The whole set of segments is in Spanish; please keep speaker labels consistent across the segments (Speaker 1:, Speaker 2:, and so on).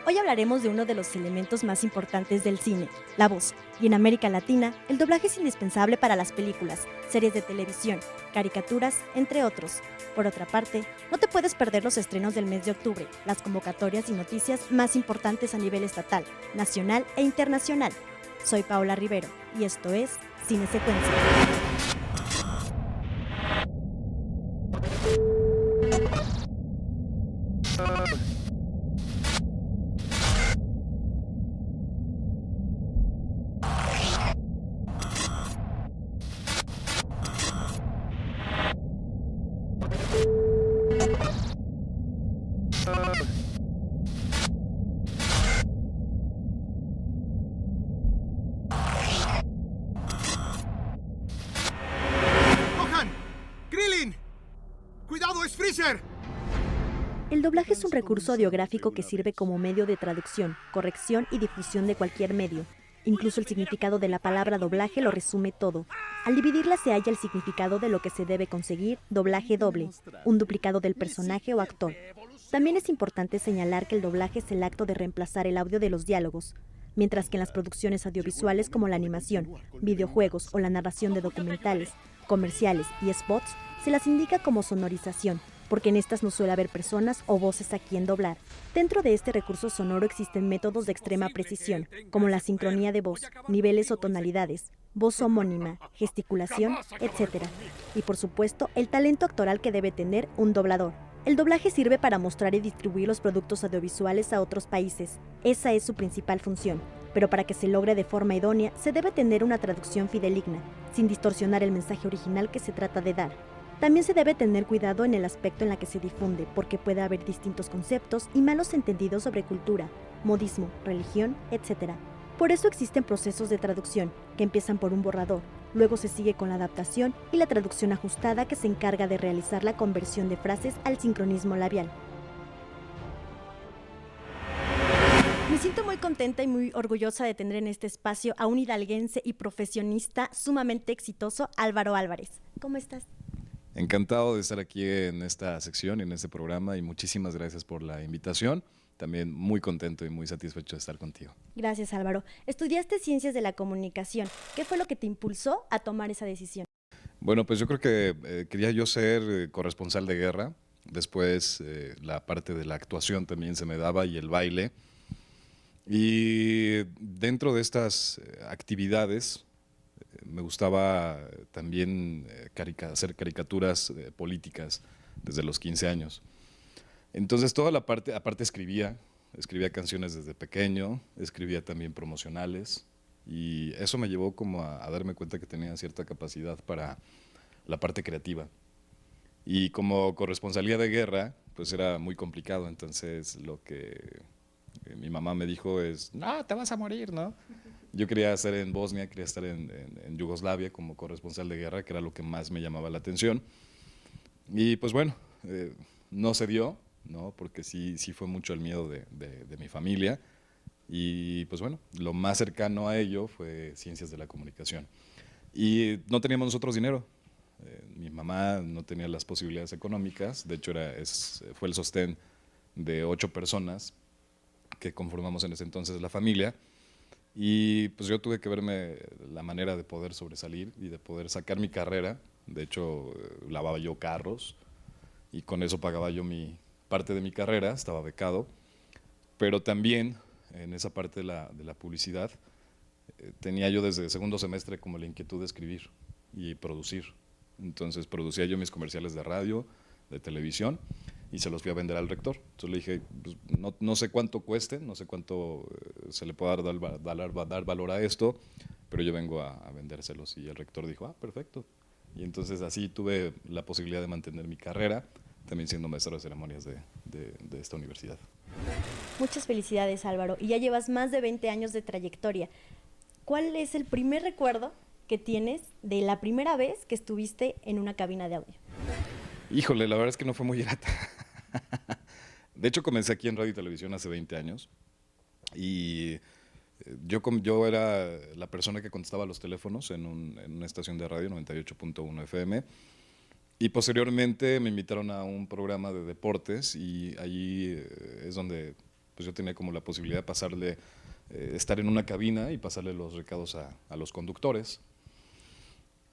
Speaker 1: Hoy hablaremos de uno de los elementos más importantes del cine, la voz. Y en América Latina, el doblaje es indispensable para las películas, series de televisión, caricaturas, entre otros. Por otra parte, no te puedes perder los estrenos del mes de octubre, las convocatorias y noticias más importantes a nivel estatal, nacional e internacional. Soy Paola Rivero y esto es Cine Secuencia.
Speaker 2: ¡Gohan! ¡Krillin! ¡Cuidado, es Freezer!
Speaker 1: El doblaje es un recurso audiográfico que sirve como medio de traducción, corrección y difusión de cualquier medio. Incluso el significado de la palabra doblaje lo resume todo. Al dividirla se halla el significado de lo que se debe conseguir, doblaje doble, un duplicado del personaje o actor. También es importante señalar que el doblaje es el acto de reemplazar el audio de los diálogos, mientras que en las producciones audiovisuales como la animación, videojuegos o la narración de documentales, comerciales y spots, se las indica como sonorización, porque en estas no suele haber personas o voces a quien doblar. Dentro de este recurso sonoro existen métodos de extrema precisión, como la sincronía de voz, niveles o tonalidades, voz homónima, gesticulación, etc. Y por supuesto, el talento actoral que debe tener un doblador. El doblaje sirve para mostrar y distribuir los productos audiovisuales a otros países. Esa es su principal función. Pero para que se logre de forma idónea, se debe tener una traducción fidedigna, sin distorsionar el mensaje original que se trata de dar. También se debe tener cuidado en el aspecto en la que se difunde, porque puede haber distintos conceptos y malos entendidos sobre cultura, modismo, religión, etc. Por eso existen procesos de traducción, que empiezan por un borrador, luego se sigue con la adaptación y la traducción ajustada que se encarga de realizar la conversión de frases al sincronismo labial. Me siento muy contenta y muy orgullosa de tener en este espacio a un hidalguense y profesionista sumamente exitoso, Álvaro Álvarez. ¿Cómo estás?
Speaker 3: Encantado de estar aquí en esta sección, en este programa, y muchísimas gracias por la invitación. También muy contento y muy satisfecho de estar contigo.
Speaker 1: Gracias, Álvaro. Estudiaste Ciencias de la Comunicación. ¿Qué fue lo que te impulsó a tomar esa decisión?
Speaker 3: Bueno, pues yo creo que quería yo ser corresponsal de guerra. Después la parte de la actuación también se me daba y el baile. Y dentro de estas actividades me gustaba también hacer caricaturas políticas desde los 15 años. Entonces toda la parte, aparte escribía canciones desde pequeño, escribía también promocionales y eso me llevó como a darme cuenta que tenía cierta capacidad para la parte creativa. Y como corresponsalía de guerra, pues era muy complicado, entonces lo que mi mamá me dijo es, no, te vas a morir, ¿no? Yo quería estar en Bosnia, quería estar en Yugoslavia como corresponsal de guerra, que era lo que más me llamaba la atención. Y pues bueno, no se dio, ¿no? Porque sí fue mucho el miedo de mi familia. Y pues bueno, lo más cercano a ello fue Ciencias de la Comunicación. Y no teníamos nosotros dinero. Mi mamá no tenía las posibilidades económicas. De hecho, fue el sostén de 8 personas que conformamos en ese entonces la familia. Y pues yo tuve que verme la manera de poder sobresalir y de poder sacar mi carrera. De hecho, lavaba yo carros y con eso pagaba yo mi parte de mi carrera, estaba becado. Pero también en esa parte de la publicidad tenía yo desde segundo semestre como la inquietud de escribir y producir. Entonces producía yo mis comerciales de radio, de televisión, y se los fui a vender al rector. Entonces le dije, pues, no sé cuánto cueste, no sé cuánto se le pueda dar valor a esto, pero yo vengo a vendérselos. Y el rector dijo, perfecto. Y entonces así tuve la posibilidad de mantener mi carrera, también siendo maestro de ceremonias de esta universidad.
Speaker 1: Muchas felicidades, Álvaro. Y ya llevas más de 20 años de trayectoria. ¿Cuál es el primer recuerdo que tienes de la primera vez que estuviste en una cabina de audio?
Speaker 3: Híjole, la verdad es que no fue muy grata. De hecho, comencé aquí en radio y televisión hace 20 años y yo era la persona que contestaba los teléfonos en una estación de radio, 98.1 FM, y posteriormente me invitaron a un programa de deportes y allí es donde pues yo tenía como la posibilidad de pasarle, estar en una cabina y pasarle los recados a los conductores.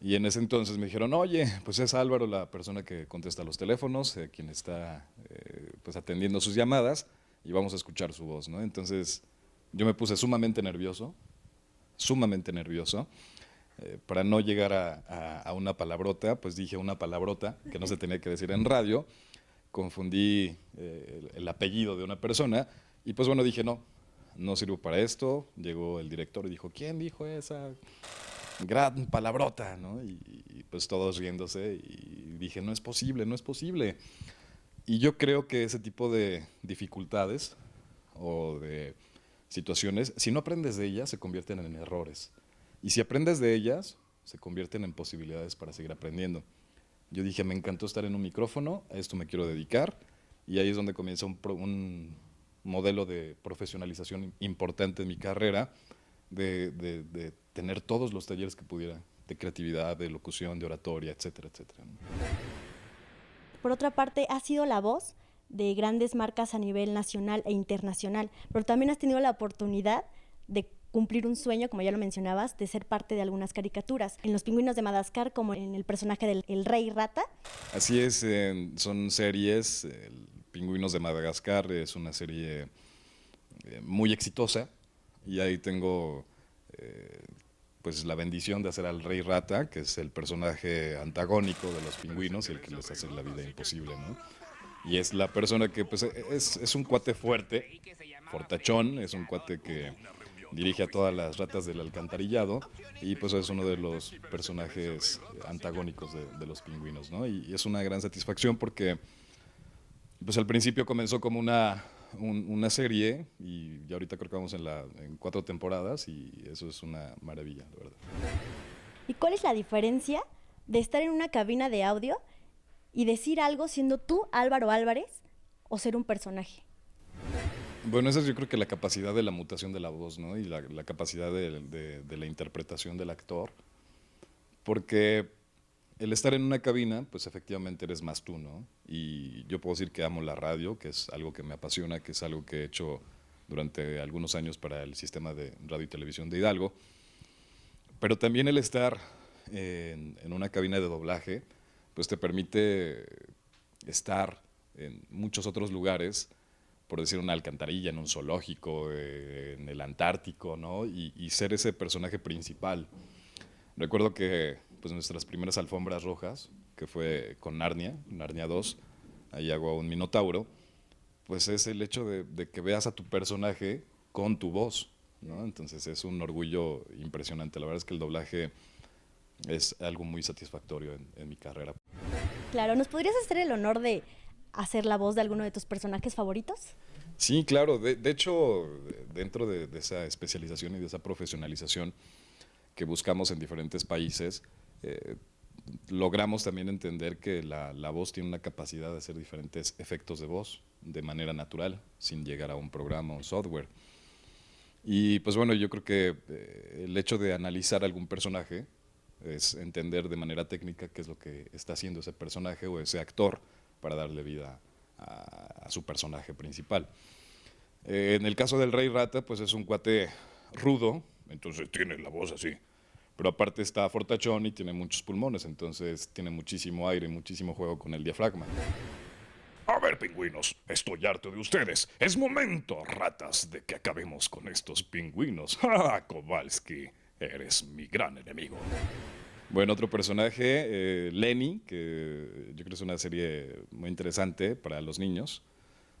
Speaker 3: Y en ese entonces me dijeron, oye, pues es Álvaro la persona que contesta los teléfonos, quien está pues atendiendo sus llamadas y vamos a escuchar su voz, ¿no? Entonces yo me puse sumamente nervioso, para no llegar a una palabrota, pues dije una palabrota que no se tenía que decir en radio, confundí el apellido de una persona y pues bueno, dije no sirvo para esto. Llegó el director y dijo, ¿quién dijo esa gran palabrota? ¿No? Y pues todos riéndose y dije, no es posible, no es posible. Y yo creo que ese tipo de dificultades o de situaciones, si no aprendes de ellas, se convierten en errores. Y si aprendes de ellas, se convierten en posibilidades para seguir aprendiendo. Yo dije, me encantó estar en un micrófono, a esto me quiero dedicar, y ahí es donde comienza un modelo de profesionalización importante en mi carrera, de tener todos los talleres que pudiera, de creatividad, de locución, de oratoria, etcétera, etcétera.
Speaker 1: Por otra parte, has sido la voz de grandes marcas a nivel nacional e internacional, pero también has tenido la oportunidad de cumplir un sueño, como ya lo mencionabas, de ser parte de algunas caricaturas. En Los Pingüinos de Madagascar, como en el personaje del El Rey Rata.
Speaker 3: Así es, son series. El Pingüinos de Madagascar es una serie muy exitosa y ahí tengo pues la bendición de hacer al Rey Rata, que es el personaje antagónico de los pingüinos y el que les hace la vida imposible, ¿no? Y es la persona que pues es un cuate fuerte, fortachón, es un cuate que dirige a todas las ratas del alcantarillado y pues es uno de los personajes antagónicos de los pingüinos, ¿no? Y es una gran satisfacción porque pues al principio comenzó como una serie y ahorita creo que vamos en 4 temporadas y eso es una maravilla, la verdad.
Speaker 1: ¿Y cuál es la diferencia de estar en una cabina de audio y decir algo siendo tú Álvaro Álvarez o ser un personaje?
Speaker 3: Bueno, esa es yo creo que la capacidad de la mutación de la voz, ¿no? Y la capacidad de la interpretación del actor. Porque el estar en una cabina, pues efectivamente eres más tú, ¿no? Y yo puedo decir que amo la radio, que es algo que me apasiona, que es algo que he hecho durante algunos años para el sistema de radio y televisión de Hidalgo. Pero también el estar en una cabina de doblaje, pues te permite estar en muchos otros lugares, por decir una alcantarilla, en un zoológico, en el Antártico, ¿no? Y ser ese personaje principal. Recuerdo que pues, nuestras primeras alfombras rojas, que fue con Narnia 2, ahí hago a un minotauro, pues es el hecho de que veas a tu personaje con tu voz, ¿no? Entonces es un orgullo impresionante. La verdad es que el doblaje es algo muy satisfactorio en mi carrera.
Speaker 1: Claro, ¿nos podrías hacer el honor de hacer la voz de alguno de tus personajes favoritos?
Speaker 3: Sí, claro. De hecho, dentro de esa especialización y de esa profesionalización que buscamos en diferentes países, logramos también entender que la voz tiene una capacidad de hacer diferentes efectos de voz de manera natural, sin llegar a un programa o un software. Y pues bueno, yo creo que el hecho de analizar algún personaje es entender de manera técnica qué es lo que está haciendo ese personaje o ese actor para darle vida a su personaje principal. En el caso del Rey Rata, pues es un cuate rudo, entonces tiene la voz así, pero aparte está fortachón y tiene muchos pulmones, entonces tiene muchísimo aire, muchísimo juego con el diafragma.
Speaker 4: A ver, pingüinos, estoy harto de ustedes. Es momento, ratas, de que acabemos con estos pingüinos. ¡Ja, Kowalski! Eres mi gran enemigo.
Speaker 3: Bueno, otro personaje, Lenny, que yo creo que es una serie muy interesante para los niños.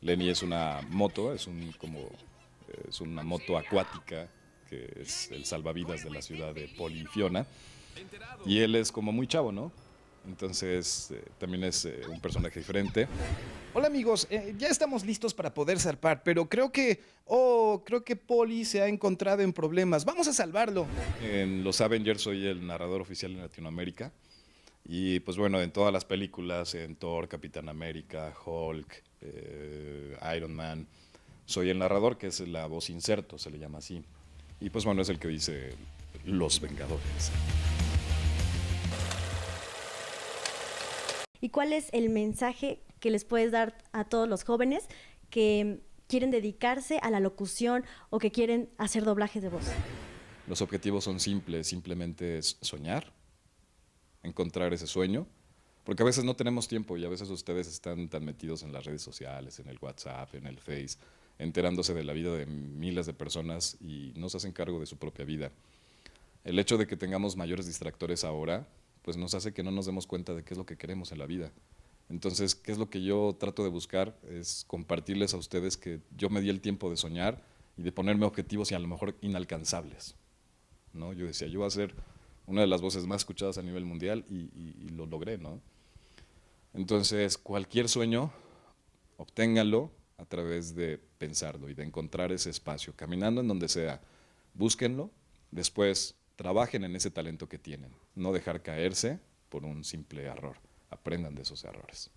Speaker 3: Lenny es una moto, es una moto acuática, que es el salvavidas de la ciudad de Polifiona. Y él es como muy chavo, ¿no? Entonces también es un personaje diferente.
Speaker 5: Hola amigos, ya estamos listos para poder zarpar, pero creo que Poli se ha encontrado en problemas. Vamos a salvarlo.
Speaker 3: En los Avengers soy el narrador oficial en Latinoamérica. Y pues bueno, en todas las películas, en Thor, Capitán América, Hulk, Iron Man, soy el narrador, que es la voz inserto, se le llama así. Y pues bueno, es el que dice Los Vengadores.
Speaker 1: ¿Y cuál es el mensaje que les puedes dar a todos los jóvenes que quieren dedicarse a la locución o que quieren hacer doblajes de voz?
Speaker 3: Los objetivos son simples, simplemente es soñar, encontrar ese sueño, porque a veces no tenemos tiempo y a veces ustedes están tan metidos en las redes sociales, en el WhatsApp, en el Face, enterándose de la vida de miles de personas y no se hacen cargo de su propia vida. El hecho de que tengamos mayores distractores ahora, pues nos hace que no nos demos cuenta de qué es lo que queremos en la vida. Entonces, ¿qué es lo que yo trato de buscar? Es compartirles a ustedes que yo me di el tiempo de soñar y de ponerme objetivos y a lo mejor inalcanzables, ¿no? Yo decía, yo voy a ser una de las voces más escuchadas a nivel mundial y lo logré, ¿no? Entonces, cualquier sueño, obténganlo a través de pensarlo y de encontrar ese espacio, caminando en donde sea, búsquenlo, después trabajen en ese talento que tienen, no dejar caerse por un simple error, aprendan de esos errores.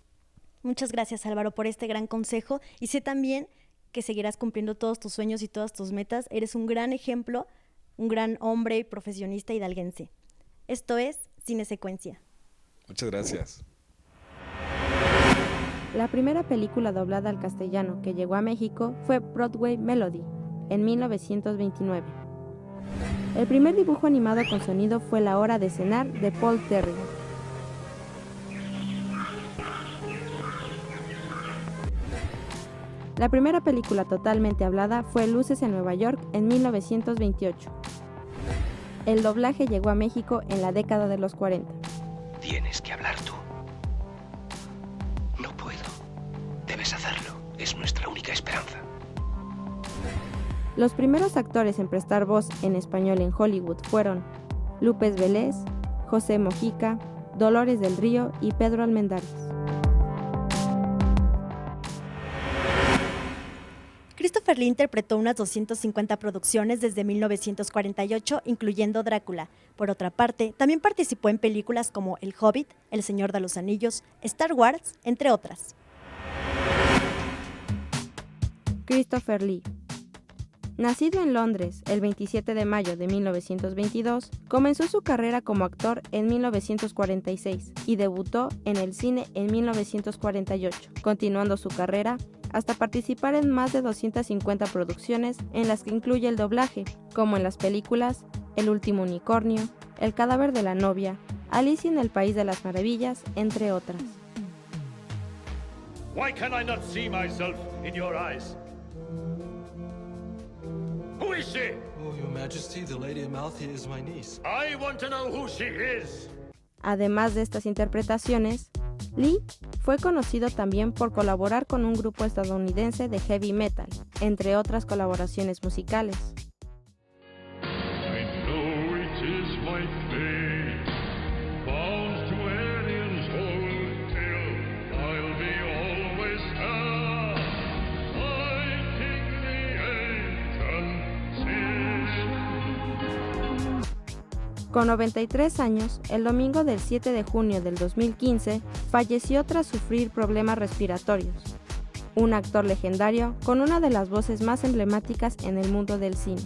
Speaker 1: Muchas gracias, Álvaro, por este gran consejo, y sé también que seguirás cumpliendo todos tus sueños y todas tus metas. Eres un gran ejemplo, un gran hombre, profesionista hidalguense. Esto es Cine Secuencia.
Speaker 3: Muchas gracias.
Speaker 6: La primera película doblada al castellano que llegó a México fue Broadway Melody, en 1929. El primer dibujo animado con sonido fue La Hora de Cenar, de Paul Terry. La primera película totalmente hablada fue Luces en Nueva York, en 1928. El doblaje llegó a México en la década de los 40.
Speaker 7: Tienes que hablar tú. No puedo. Debes hacerlo. Es nuestra única esperanza.
Speaker 6: Los primeros actores en prestar voz en español en Hollywood fueron López Vélez, José Mojica, Dolores del Río y Pedro Almendares.
Speaker 1: Christopher Lee interpretó unas 250 producciones desde 1948, incluyendo Drácula. Por otra parte, también participó en películas como El Hobbit, El Señor de los Anillos, Star Wars, entre otras.
Speaker 6: Christopher Lee. Nacido en Londres el 27 de mayo de 1922, comenzó su carrera como actor en 1946 y debutó en el cine en 1948, continuando su carrera hasta participar en más de 250 producciones en las que incluye el doblaje, como en las películas El Último Unicornio, El Cadáver de la Novia, Alicia en el País de las Maravillas, entre otras.
Speaker 8: Why can I not see myself in your eyes? Who is she?
Speaker 9: Oh, Your Majesty, the Lady Amalthea is my niece.
Speaker 8: I want to know who she is.
Speaker 6: Además de estas interpretaciones, Lee fue conocido también por colaborar con un grupo estadounidense de heavy metal, entre otras colaboraciones musicales.
Speaker 8: I know it is my fate, bound to aliens hold till I'll be always here, fighting the ancient sin.
Speaker 6: Con 93 años, el domingo del 7 de junio del 2015, falleció tras sufrir problemas respiratorios. Un actor legendario con una de las voces más emblemáticas en el mundo del cine.